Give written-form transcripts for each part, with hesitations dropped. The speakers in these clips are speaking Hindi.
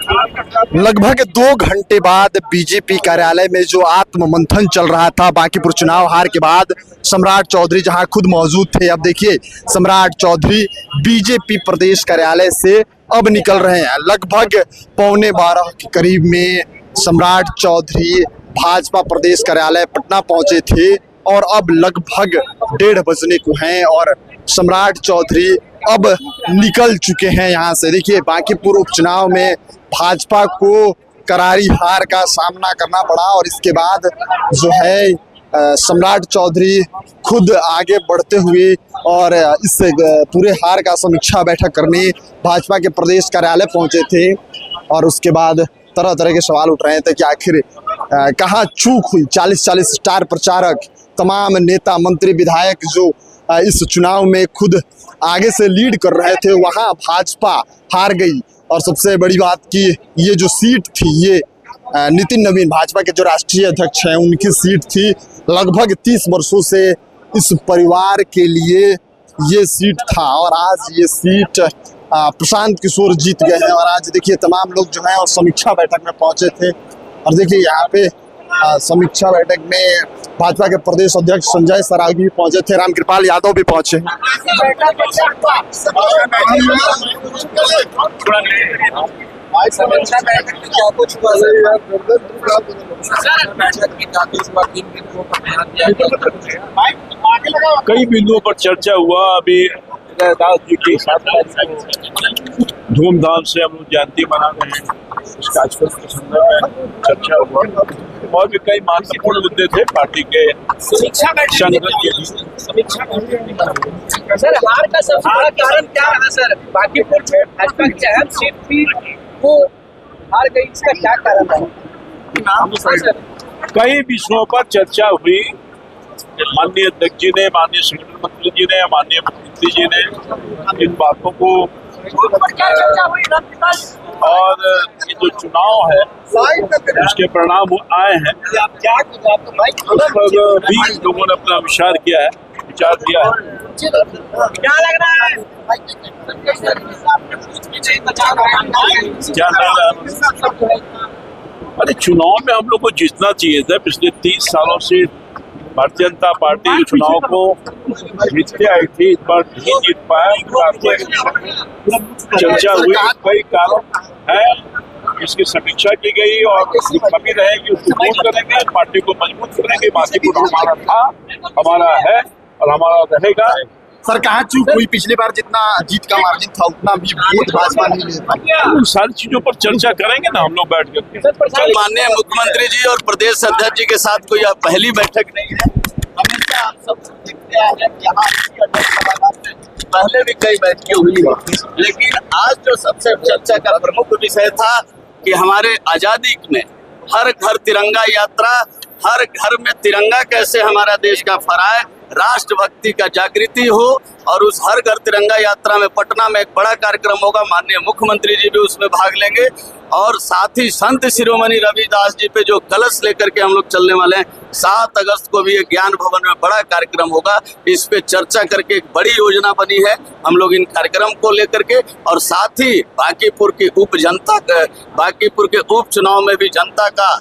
लगभग 2 घंटे बाद बीजेपी कार्यालय में जो आत्ममंथन चल रहा था बांकीपुर चुनाव हार के बाद, सम्राट चौधरी जहां खुद मौजूद थे। अब देखिए सम्राट चौधरी बीजेपी प्रदेश कार्यालय से अब निकल रहे हैं। लगभग 11:15 के करीब में सम्राट चौधरी भाजपा प्रदेश कार्यालय पटना पहुंचे थे और अब लगभग 1:30 बजने को हैं और सम्राट चौधरी अब निकल चुके हैं यहाँ से। देखिए बांकीपुर उपचुनाव में भाजपा को करारी हार का सामना करना पड़ा और इसके बाद जो है सम्राट चौधरी खुद आगे बढ़ते हुए और इस पूरे हार का समीक्षा बैठक करने भाजपा के प्रदेश कार्यालय पहुंचे थे। और उसके बाद तरह तरह के सवाल उठ रहे थे कि आखिर कहाँ चूक हुई। 40-40 स्टार प्रचारक, तमाम नेता मंत्री विधायक जो इस चुनाव में खुद आगे से लीड कर रहे थे, वहाँ भाजपा हार गई। और सबसे बड़ी बात कि ये जो सीट थी ये नितिन नवीन भाजपा के जो राष्ट्रीय अध्यक्ष हैं उनकी सीट थी। लगभग 30 वर्षों से इस परिवार के लिए ये सीट था और आज ये सीट प्रशांत किशोर जीत गए हैं। और आज देखिए तमाम लोग जो हैं और समीक्षा बैठक में पहुंचे थे। और देखिए यहाँ पे समीक्षा बैठक में भाजपा के प्रदेश अध्यक्ष संजय सरावगी भी पहुंचे थे, रामकृपाल यादव भी पहुंचे। कई बिंदुओं पर चर्चा हुआ। अभी दास जी के साथ धूमधाम से हम लोग जयंती मना रहे हैं, इस कार्यक्रम के संदर्भ में चर्चा हुआ और भी कई महत्वपूर्ण मुद्दे थे पार्टी के समीक्षा सर, हार का सबसे बड़ा कारण क्या है सर? बांकीपुर में भाजपा की अहम सीट थी वो हार गई, इसका क्या कारण है? कई विषयों पर चर्चा हुई। माननीय अध्यक्ष जी ने, माननीय संगठन मंत्री जी ने, माननीय मुख्यमंत्री जी ने इन बातों को और ये जो चुनाव है उसके परिणाम आए हैं उस पर भी लोगों ने अपना विचार किया है। क्या लग रहा है? क्या लग रहा है? अरे चुनाव में हम लोग को जीतना चाहिए था। पिछले 30 सालों से भारतीय जनता पार्टी चुनाव को जीतते आई थी, इस बार नहीं जीत पाया। चर्चा हुई, कई कारण है, इसकी समीक्षा की गई और कमी रहेगी उसको दूर करेंगे, पार्टी को मजबूत करेंगे। बांकीपुर हमारा था, हमारा है और हमारा रहेगा। सर कहाँ चूक हुई? पिछली बार जितना जीत का मार्जिन था उतना भी वोट भाजपा नहीं ले पाई। उन सारी चीजों पर चर्चा करेंगे ना हम लोग बैठ करके। माननीय मुख्यमंत्री जी और प्रदेश अध्यक्ष जी के साथ कोई पहली बैठक नहीं है। हमेशा आप सब देखते हैं कि यहाँ पहले भी कई बैठकें हुई, लेकिन आज जो सबसे चर्चा का प्रमुख विषय था कि हमारे आजादी में हर घर तिरंगा यात्रा, हर घर में तिरंगा कैसे हमारा देश का फहराए, राष्ट्रभक्ति का जागृति हो। और उस हर घर तिरंगा यात्रा में पटना में एक बड़ा कार्यक्रम होगा, माननीय मुख्यमंत्री जी भी उसमें भाग लेंगे। और साथ ही संत शिरोमणि रविदास जी पे जो कलश लेकर के हम लोग चलने वाले हैं, 7 अगस्त को भी एक ज्ञान भवन में बड़ा कार्यक्रम होगा। इस पे चर्चा करके एक बड़ी योजना बनी है हम लोग इन कार्यक्रम को लेकर के। और साथ ही बांकीपुर की बांकीपुर के उपचुनाव में भी जनता का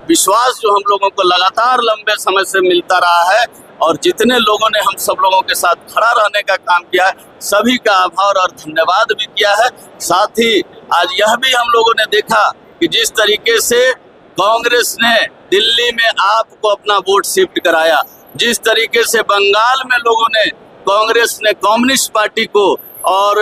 विश्वास जो हम लोगों को लगातार लंबे समय से मिलता रहा है और जितने लोगों ने हम सब लोगों के साथ खड़ा रहने का काम किया है, सभी का आभार और धन्यवाद भी किया है। साथ ही आज यह भी हम लोगों ने देखा कि जिस तरीके से कांग्रेस ने दिल्ली में आपको अपना वोट शिफ्ट कराया, जिस तरीके से बंगाल में लोगों ने कांग्रेस ने कम्युनिस्ट पार्टी को और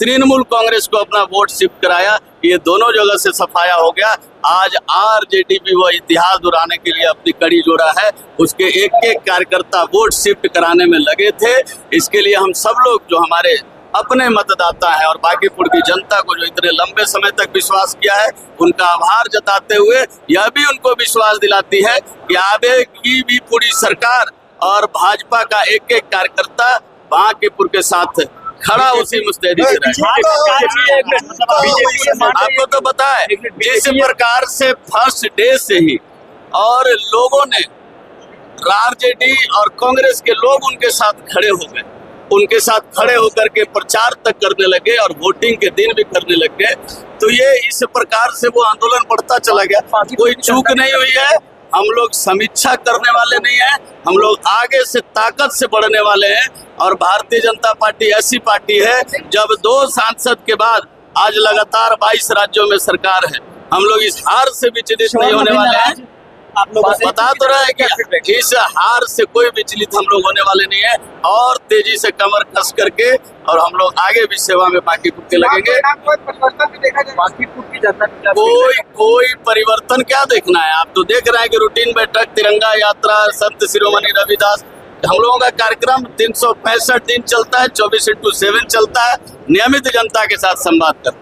तृणमूल कांग्रेस को अपना वोट शिफ्ट कराया, ये दोनों जगह से सफाया हो गया। आज आरजेडी भी वो इतिहास दोहराने के लिए अपनी कड़ी जोड़ा है। उसके एक एक कार्यकर्ता वोट शिफ्ट कराने में लगे थे। इसके लिए हम सब लोग जो हमारे अपने मतदाता हैं और बांकीपुर की जनता को जो इतने लंबे समय तक विश्वास किया है, उनका आभार जताते हुए यह भी उनको विश्वास दिलाती है कि आगे की भी पूरी सरकार और भाजपा का एक एक कार्यकर्ता बांकीपुर के साथ खड़ा उसी मुस्तैदी से रहेगा। आपको तो पता है जिस प्रकार से फर्स्ट डे से ही और लोगों ने आरजेडी और कांग्रेस के लोग उनके साथ खड़े हो गए उनके साथ खड़े होकर के प्रचार तक करने लगे और वोटिंग के दिन भी करने लग गए। तो ये इस प्रकार से वो आंदोलन बढ़ता चला गया। कोई चूक नहीं हुई है, हम लोग समीक्षा करने वाले नहीं है, हम लोग आगे से ताकत से बढ़ने वाले हैं। और भारतीय जनता पार्टी ऐसी पार्टी है जब 2 सांसद के बाद आज लगातार 22 राज्यों में सरकार है। हम लोग इस हार से विचलित नहीं होने वाले हैं। आप लोग बता तो रहे हैं कि इस हार से कोई विचलित हम लोग होने वाले नहीं है और तेजी से कमर कस करके और हम लोग आगे भी सेवा में बांकीपुर के लगेंगे। परिवर्तन भी देखा जाए बांकीपुर की जनता कोई परिवर्तन क्या देखना है? आप तो देख रहे हैं कि रूटीन बैठक, तिरंगा यात्रा, संत शिरोमणि रविदास, हम लोगों का कार्यक्रम 365 दिन चलता है, 24/7 चलता है, नियमित जनता के साथ संवाद करते हैं।